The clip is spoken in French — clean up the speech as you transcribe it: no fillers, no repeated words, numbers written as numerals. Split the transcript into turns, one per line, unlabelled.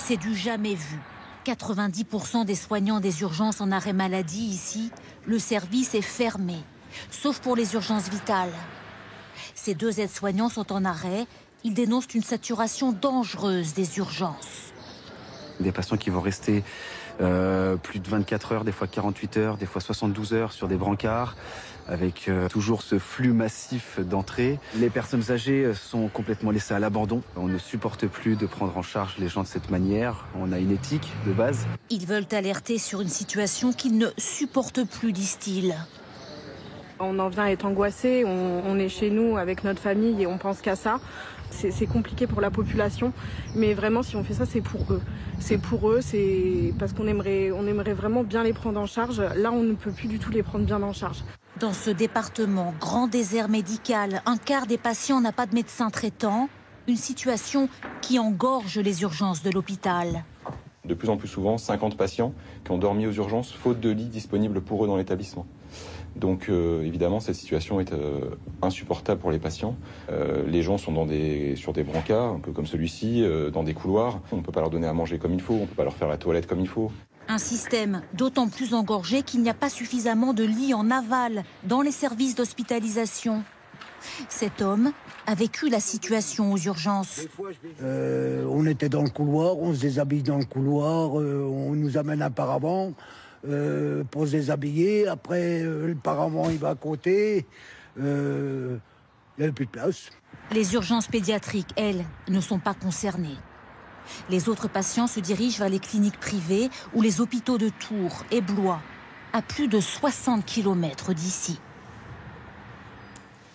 C'est du jamais vu. 90% des soignants des urgences en arrêt maladie ici, le service est fermé, sauf pour les urgences vitales. Ces 2 aides-soignants sont en arrêt. Ils dénoncent une saturation dangereuse des urgences.
Des patients qui vont rester plus de 24 heures, des fois 48 heures, des fois 72 heures sur des brancards, avec toujours ce flux massif d'entrée. Les personnes âgées sont complètement laissées à l'abandon. On ne supporte plus de prendre en charge les gens de cette manière. On a une éthique de base.
Ils veulent alerter sur une situation qu'ils ne supportent plus, disent-ils.
On en vient à être angoissé, on est chez nous avec notre famille et on pense qu'à ça. C'est compliqué pour la population, mais vraiment si on fait ça, c'est pour eux. C'est pour eux, c'est parce qu'on aimerait vraiment bien les prendre en charge. Là, on ne peut plus du tout les prendre bien en charge.
Dans ce département, grand désert médical, un quart des patients n'a pas de médecin traitant. Une situation qui engorge les urgences de l'hôpital.
De plus en plus souvent, 50 patients qui ont dormi aux urgences faute de lits disponibles pour eux dans l'établissement. Donc évidemment, cette situation est insupportable pour les patients. Les gens sont sur des brancards, un peu comme celui-ci, dans des couloirs. On ne peut pas leur donner à manger comme il faut, on ne peut pas leur faire la toilette comme il faut.
Un système d'autant plus engorgé qu'il n'y a pas suffisamment de lits en aval dans les services d'hospitalisation. Cet homme a vécu la situation aux urgences.
On était dans le couloir, on se déshabille dans le couloir, on nous amène un paravent pour se déshabiller. Après, le paravent il va à côté, il n'y a plus de place.
Les urgences pédiatriques, elles, ne sont pas concernées. Les autres patients se dirigent vers les cliniques privées ou les hôpitaux de Tours et Blois, à plus de 60 km d'ici.